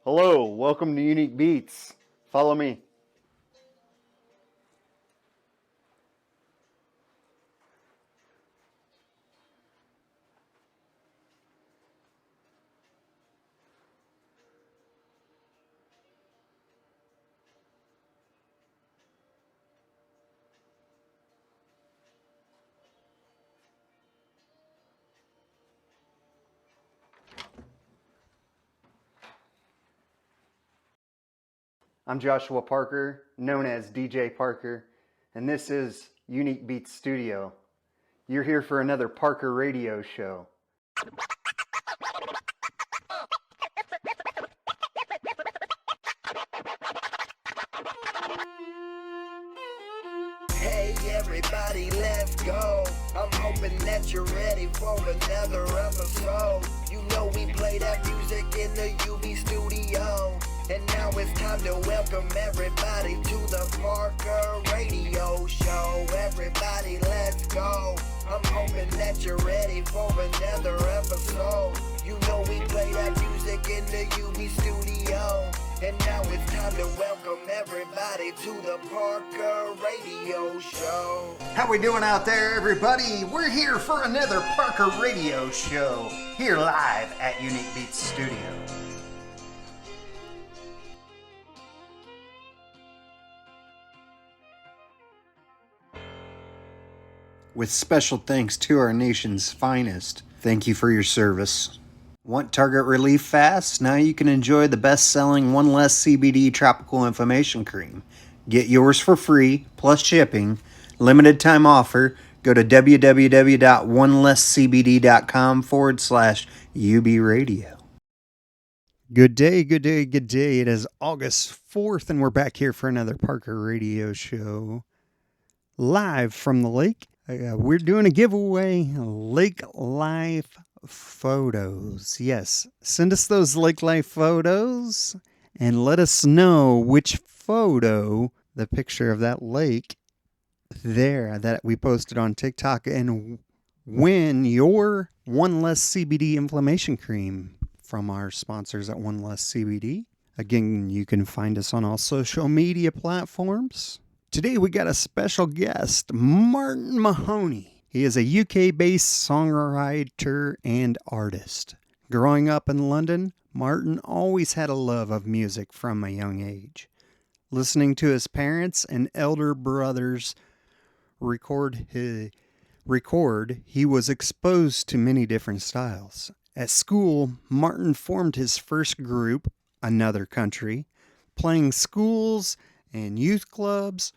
Hello, welcome to Unique Beats. Follow me. I'm Joshua Parker, known as DJ Parker, and this is Unique Beats Studio. You're here for another Parker radio show. Hey everybody, let's go. I'm hoping that you're ready for another episode. You know we play that music in the UB studio. And now it's time to welcome everybody to the Parker radio show. Everybody, let's go. I'm hoping that you're ready for another episode. You know we play that music in the UB studio. And now it's time to welcome everybody to the Parker radio show. How we doing out there, everybody? We're here for another Parker radio show, here live at Unique Beats Studio. With special thanks to our nation's finest, thank you for your service. Want target relief fast? Now you can enjoy the best-selling One Less CBD Tropical Inflammation Cream. Get yours for free, plus shipping. Limited time offer. Go to www.onelesscbd.com/UB radio. Good day, good day, good day. It is August 4th, and we're back here for another Parker radio show. Live from the lake. We're doing a giveaway, Lake Life photos. Yes, send us those Lake Life photos and let us know which photo, the picture of that lake there that we posted on TikTok, and win your One Less CBD inflammation cream from our sponsors at One Less CBD. Again, you can find us on all social media platforms. Today we got a special guest, Martin Mahoney. He is a UK-based songwriter and artist. Growing up in London, Martin always had a love of music from a young age. Listening to his parents and elder brothers record, he was exposed to many different styles. At school, Martin formed his first group, Another Country, playing schools and youth clubs.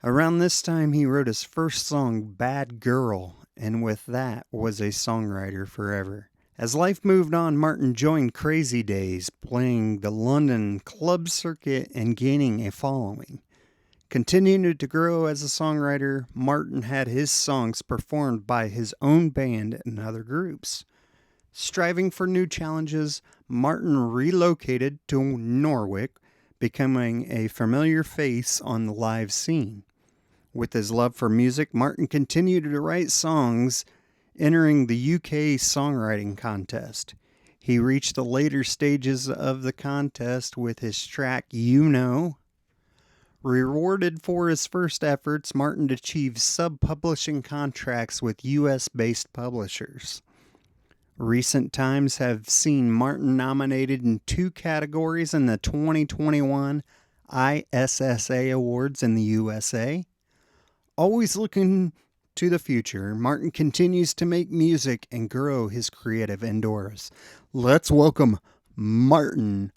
Around this time, he wrote his first song, Bad Girl, and with that was a songwriter forever. As life moved on, Martin joined Crazy Days, playing the London club circuit and gaining a following. Continuing to grow as a songwriter, Martin had his songs performed by his own band and other groups. Striving for new challenges, Martin relocated to Norwich, becoming a familiar face on the live scene. With his love for music, Martin continued to write songs, entering the UK songwriting contest. He reached the later stages of the contest with his track You Know. Rewarded for his first efforts, Martin achieved sub-publishing contracts with US-based publishers. Recent times have seen Martin nominated in 2 categories in the 2021 ISSA Awards in the USA. Always looking to the future, Martin continues to make music and grow his creative endeavors. Let's welcome Martin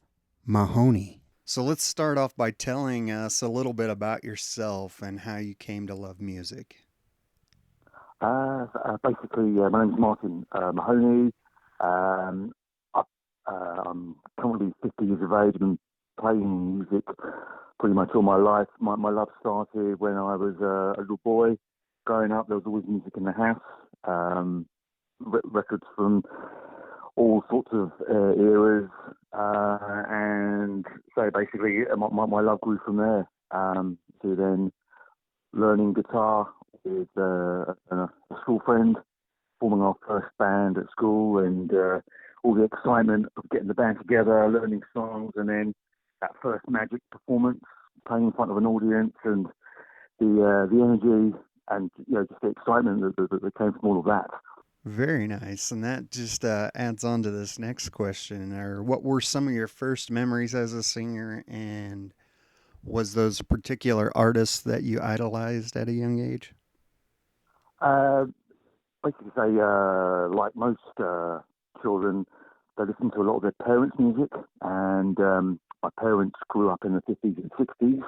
Mahoney. So let's start off by telling us a little bit about yourself and how you came to love music. Basically, my name's Martin Mahoney. I'm currently 50 years of age. I've been playing music pretty much all my life. My love started when I was a little boy. Growing up, there was always music in the house. Records from all sorts of eras. And so basically, my love grew from there. To then learning guitar with a school friend, forming our first band at school, and all the excitement of getting the band together, learning songs, and then that first magic performance, playing in front of an audience, and the energy and just the excitement that came from all of that. Very nice. And that just adds on to this next question. Or what were some of your first memories as a singer? And was those particular artists that you idolized at a young age? Uh, Basically, say like most children, they listen to a lot of their parents' music, and my parents grew up in the 50s and 60s,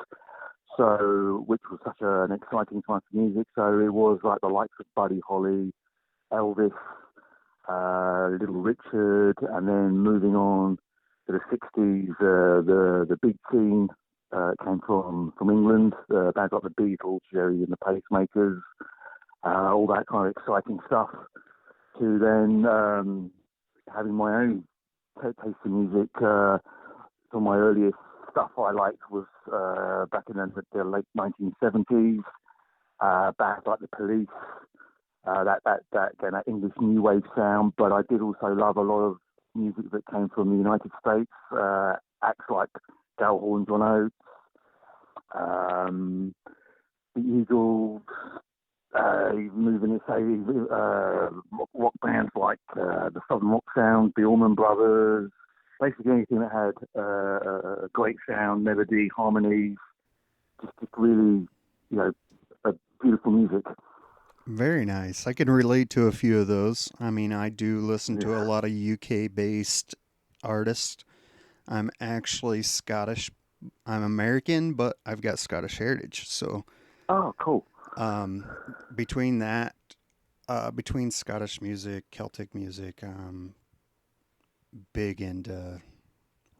so which was such an exciting time for music. So it was like the likes of Buddy Holly, Elvis, Little Richard, and then moving on to the 60s, the big scene came from England, bands like the Beatles, Jerry and the Pacemakers, all that kind of exciting stuff. To then having my own taste in music. Some of my earliest stuff I liked was back in the late 1970s, bands like the Police, that English new wave sound. But I did also love a lot of music that came from the United States, acts like Gallagher and John Oates, the Eagles, moving to say rock bands like the Southern Rock Sound, the Allman Brothers, basically anything that had a great sound, melody, harmonies, just really, beautiful music. Very nice. I can relate to a few of those. I mean, I do listen to a lot of UK based artists. I'm actually Scottish. I'm American, but I've got Scottish heritage. So, Oh, cool. um, between that, between Scottish music, Celtic music, big into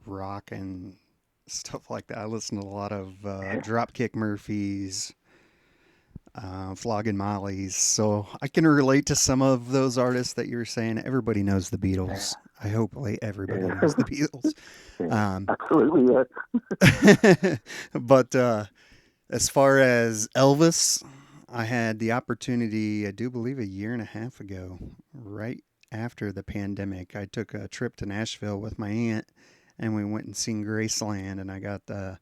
rock and stuff like that. I listen to a lot of Dropkick Murphys, Flogging Mollies. So I can relate to some of those artists that you're saying. Everybody knows the Beatles. I hope everybody Yeah. knows the Beatles. Yeah, absolutely, yeah. But as far as Elvis, I had the opportunity, I do believe a year and a half ago, right after the pandemic. I took a trip to Nashville with my aunt and we went and seen Graceland, and I got the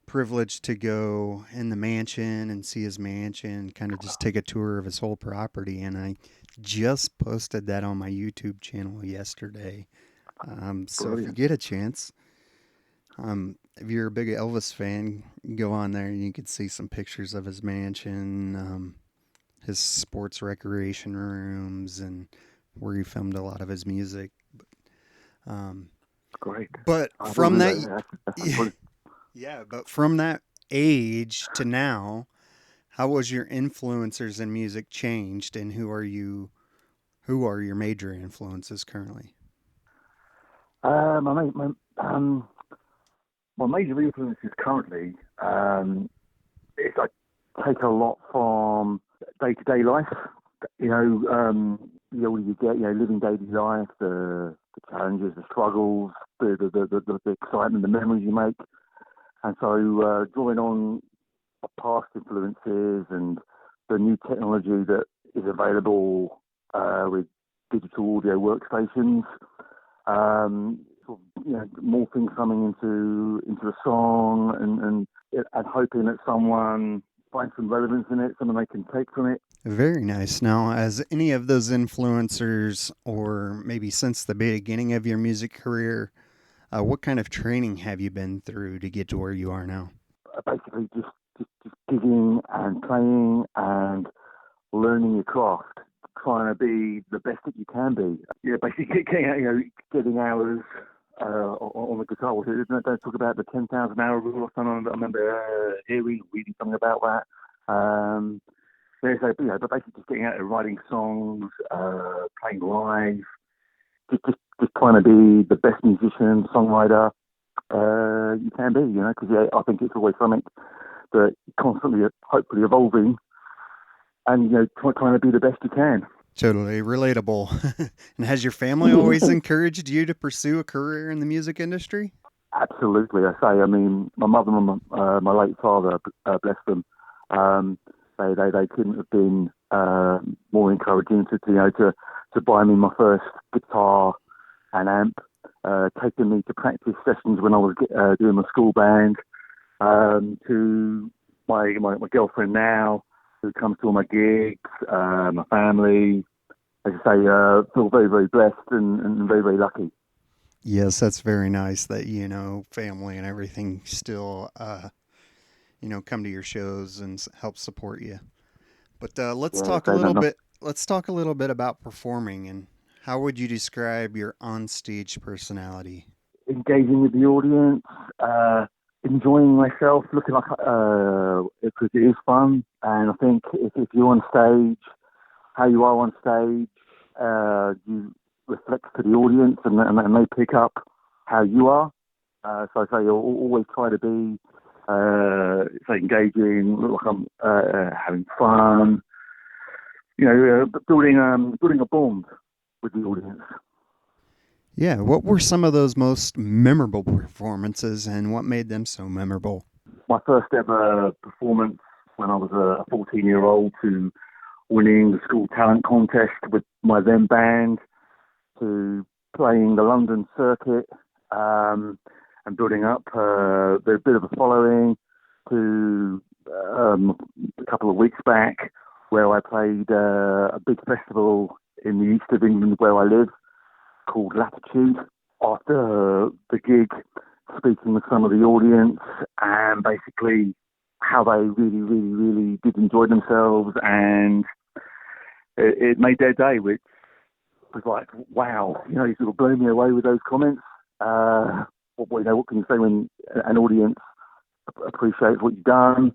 privilege to go in the mansion and see his mansion, kind of just take a tour of his whole property. And I just posted that on my YouTube channel yesterday. So if you get a chance, if you're a big Elvis fan, go on there and you can see some pictures of his mansion, his sports recreation rooms, and where he filmed a lot of his music. Um, Great. but I from will do that, that. yeah, but from that age to now, how was your influencers in music changed, and who are you? Who are your major influences currently? My, my, um, my major influences currently is I take a lot from day-to-day life. The older you get, living daily life, the challenges, the struggles, the excitement, the memories you make. And so drawing on past influences and the new technology that is available with digital audio workstations, more things coming into a song, and hoping that someone finds some relevance in it, something they can take from it. Very nice. Now, as any of those influencers, or maybe since the beginning of your music career, what kind of training have you been through to get to where you are now? Basically, just gigging and playing and learning your craft, trying to be the best that you can be. Yeah, basically getting hours on the guitar. Don't talk about the 10,000 hour rule or something. I remember reading something about that. But basically just getting out and writing songs, playing live, just trying to be the best musician, songwriter you can be, because I think it's always something that constantly, hopefully evolving, and trying to be the best you can. Totally relatable. And has your family always encouraged you to pursue a career in the music industry? Absolutely, I say. I mean, my mother and my late father, bless them, they couldn't have been more encouraging to buy me my first guitar an amp, taking me to practice sessions when I was doing my school band, to my girlfriend now, who comes to all my gigs, my family. As I say, feel very, very blessed and very, very lucky. Yes, that's very nice that, family and everything still, come to your shows and help support you. But let's Yeah, talk a so little bit. Let's talk a little bit about performing and how would you describe your onstage personality? engaging with the audience, enjoying myself, looking like because it is fun. And I think if you're on stage, how you are on stage, you reflect to the audience, and they pick up how you are. So I say you always try to be say engaging, look like I'm having fun. Building a bond with the audience. Yeah, what were some of those most memorable performances and what made them so memorable? My first ever performance when I was a 14-year-old, to winning the school talent contest with my then band, to playing the London circuit, and building up a bit of a following, to a couple of weeks back where I played a big festival in the east of England where I live, called Latitude. After the gig, speaking with some of the audience and basically how they really, really, really did enjoy themselves, and it made their day, which was like, wow, you sort of blew me away with those comments. What can you say when an audience appreciates what you've done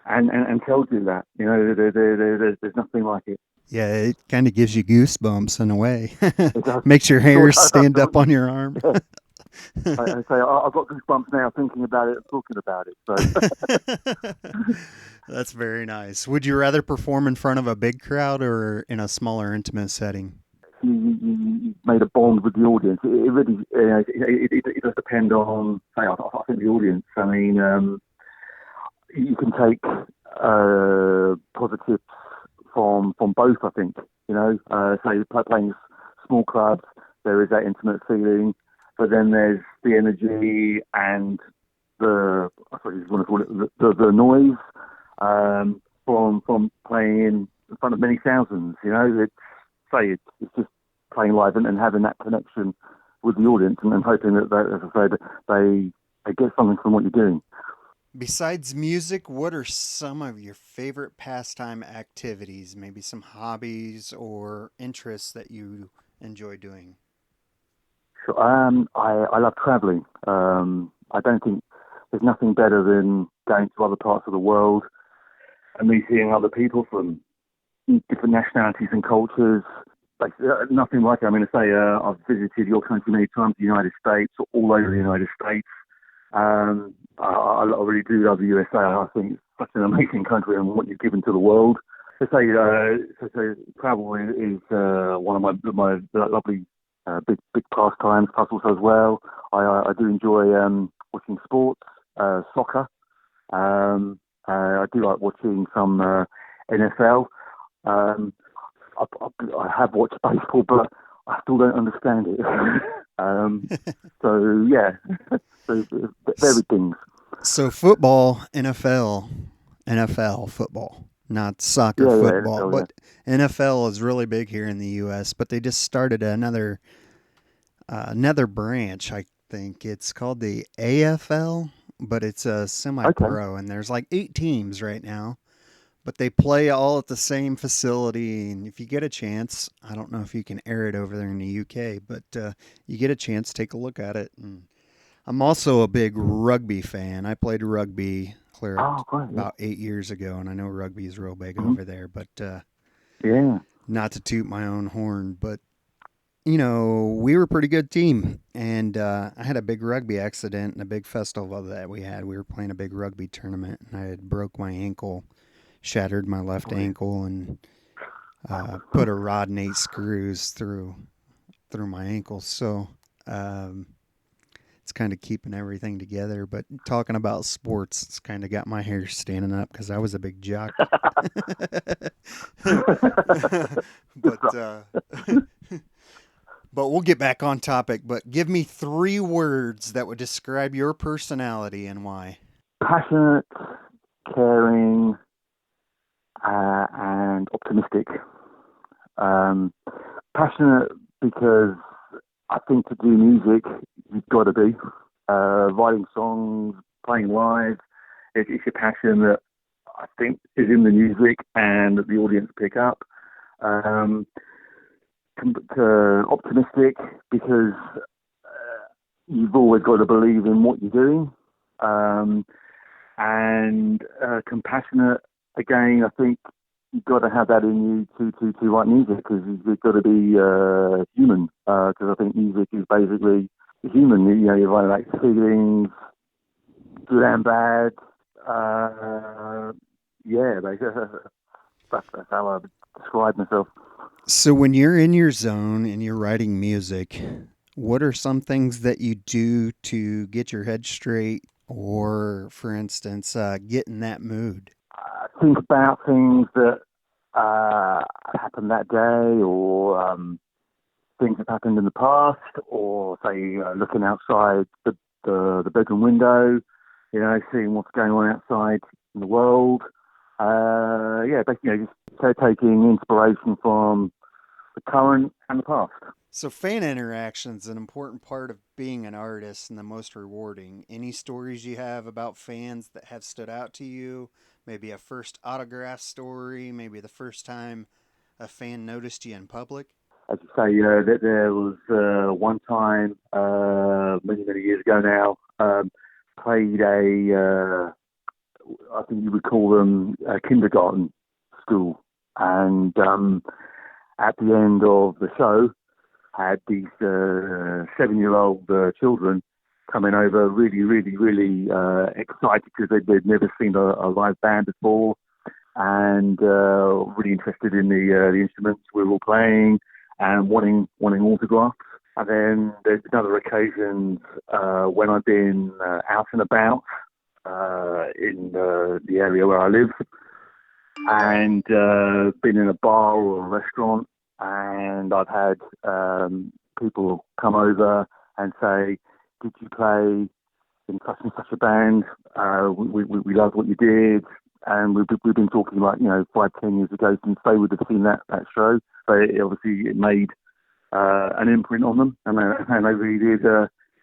and tells you that? There's nothing like it. Yeah, it kind of gives you goosebumps in a way. It does. Makes your Sure hairs does, stand up on absolutely. your arm. Yeah. I say I've got goosebumps now thinking about it and talking about it. So That's very nice. Would you rather perform in front of a big crowd or in a smaller, intimate setting? you made a bond with the audience. It really it does depend on, say, I think the audience. I mean, you can take positives from both. I think say playing small clubs, there is that intimate feeling, but then there's the energy and I suppose you want to call it the noise, from playing in front of many thousands. It's just playing live and having that connection with the audience, and hoping that as I said, they get something from what you're doing. Besides music, what are some of your favorite pastime activities? Maybe some hobbies or interests that you enjoy doing? So, I love travelling. I don't think there's nothing better than going to other parts of the world and meeting other people from different nationalities and cultures. Like, nothing like it. I mean, I say I've visited your country many times, the United States, all over the United States. I really do love the USA. I think it's such an amazing country and what you've given to the world. Travel is one of my lovely big pastimes. Plus, also as well, I do enjoy watching sports, soccer. I do like watching some NFL. Um, I have watched baseball, but I still don't understand it. So yeah, so varied things. So football, NFL football, not soccer Yeah, football, NFL, yeah. but NFL is really big here in the U.S. But they just started another branch. I think it's called the AFL, but it's a Okay. semi-pro, and there's like 8 teams right now. But they play all at the same facility, and if you get a chance, I don't know if you can air it over there in the UK, but you get a chance, take a look at it. And I'm also a big rugby fan. I played rugby clear Oh, great. Yeah. about 8 years ago, and I know rugby is real big Hmm. over there. But Yeah. not to toot my own horn, but we were a pretty good team, and I had a big rugby accident and a big festival that we had. We were playing a big rugby tournament, and I had broke my ankle, shattered my left Oh, yeah. ankle, and put a rod and 8 screws through my ankle. So um, it's kind of keeping everything together. But talking about sports, it's kind of got my hair standing up because I was a big jock. Good but stuff. But we'll get back on topic. But give me 3 words that would describe your personality and why. Passionate, caring, and optimistic. Passionate because I think to do music, you've got to be. Writing songs, playing live, it's your passion that I think is in the music and that the audience pick up. Optimistic because you've always got to believe in what you're doing. And compassionate, again, I think you've got to have that in you to write music because you've got to be human because I think music is basically human. You know, you're writing like feelings, good and bad. Yeah, that's how I describe myself. So when you're in your zone and you're writing music, what are some things that you do to get your head straight or, for instance, get in that mood? Think about things that happened that day or things that happened in the past or, say, looking outside the bedroom window, you know, seeing what's going on outside in the world. Basically, just taking inspiration from the current and the past. So fan interaction is an important part of being an artist and the most rewarding. Any stories you have about fans that have stood out to you? Maybe a first autograph story, maybe the first time a fan noticed you in public? As you say, that there was one time, many years ago now, played I think you would call them a kindergarten school. And at the end of the show, had these 7-year-old children coming over really excited because they'd never seen a live band before and really interested in the instruments we were all playing and wanting autographs. And then there's been other occasions when I've been out and about in the area where I live and been in a bar or a restaurant, and I've had people come over and say, "Did you play in such and such a band? We loved what you did." And we've been talking like 5-10 years ago since they would have seen that show, but it made an imprint on them, and they really did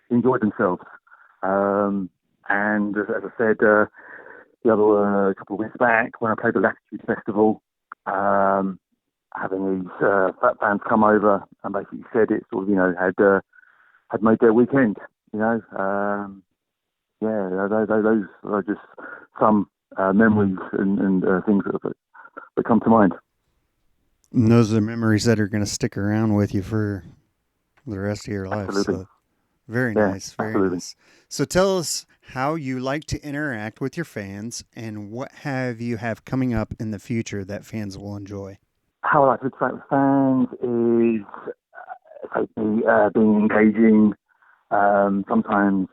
enjoy themselves. And as I said, the other couple of weeks back when I played the Latitude Festival, having these fans come over and basically said it sort of had made their weekend. Those are just some memories and things that come to mind. And those are memories that are going to stick around with you for the rest of your life. Absolutely. So very nice. So tell us how you like to interact with your fans and what you have coming up in the future that fans will enjoy. How I like to interact with fans is being engaging, sometimes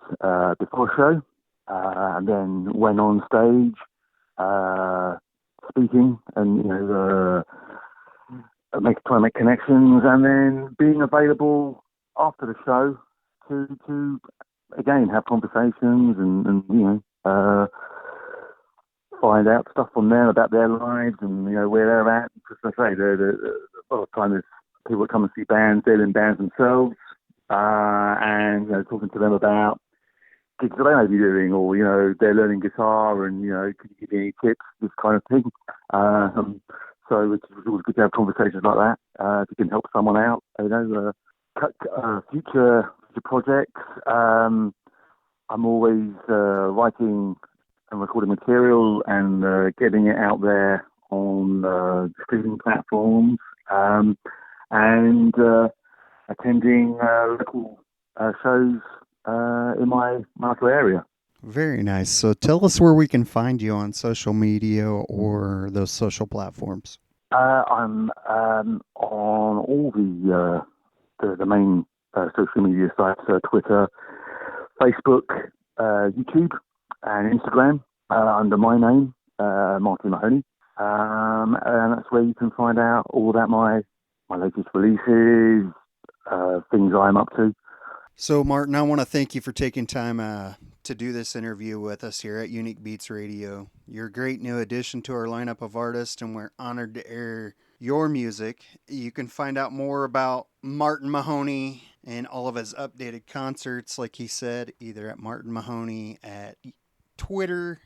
before a show, and then when on stage, speaking and try to make connections, and then being available after the show to again have conversations and find out stuff from them about their lives and where they're at. Because I say, a lot of times people that come and see bands, they're in bands themselves, and talking to them about gigs that they may be doing, or they're learning guitar, and could you give me any tips, this kind of thing. So it's always good to have conversations like that if you can help someone out. Future projects. I'm always writing and recording material and getting it out there on streaming platforms, and attending local shows in my local area. Very nice. So tell us where we can find you on social media or those social platforms. I'm on all the main social media sites: Twitter, Facebook, YouTube, and Instagram under my name, Martin Mahoney. And that's where you can find out all about my latest releases, things I'm up to. So, Martin, I want to thank you for taking time to do this interview with us here at Unique Beats Radio. You're a great new addition to our lineup of artists, and we're honored to air your music. You can find out more about Martin Mahoney and all of his updated concerts, like he said, either at Martin Mahoney at Twitter,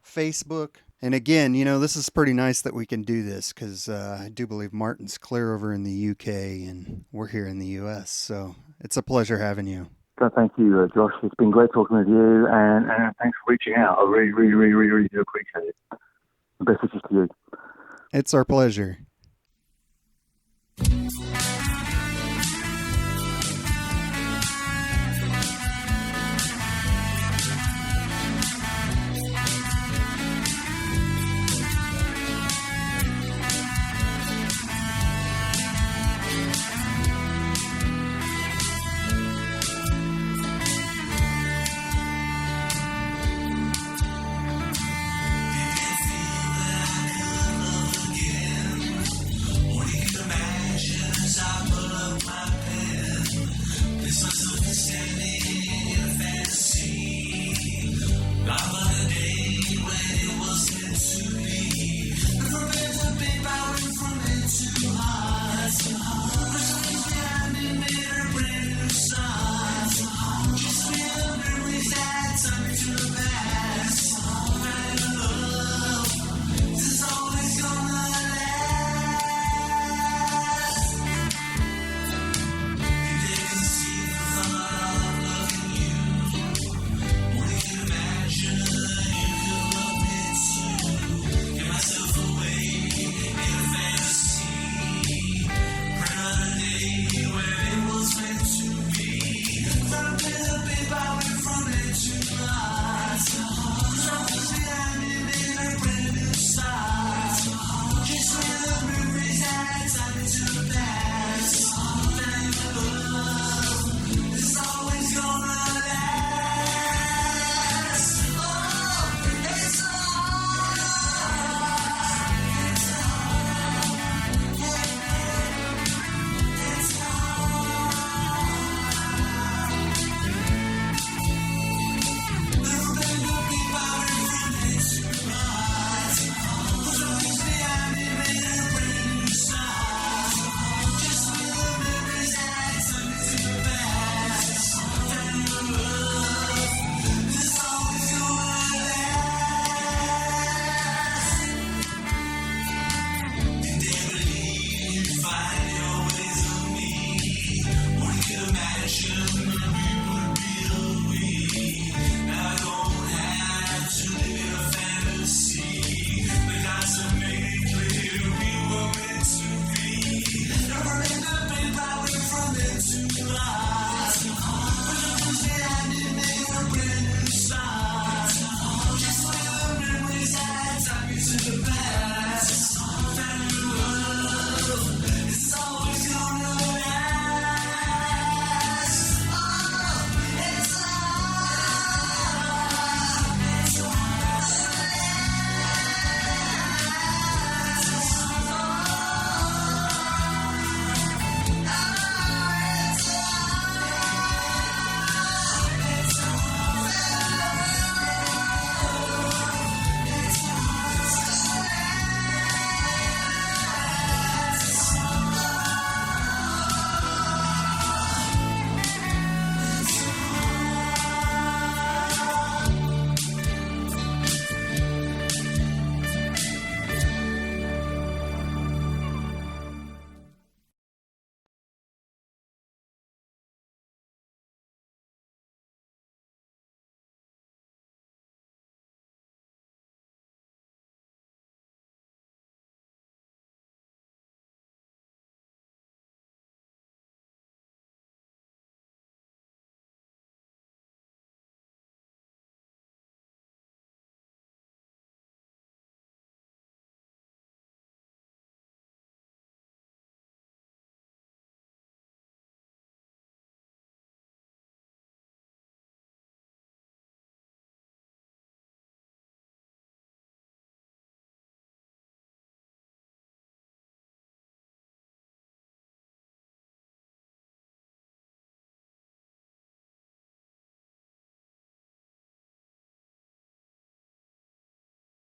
Facebook. And again, this is pretty nice that we can do this because I do believe Martin's clear over in the UK and we're here in the US. So it's a pleasure having you. So thank you, Josh. It's been great talking with you, and thanks for reaching out. I really, really, really, really, really do appreciate it. Best wishes to you. It's our pleasure.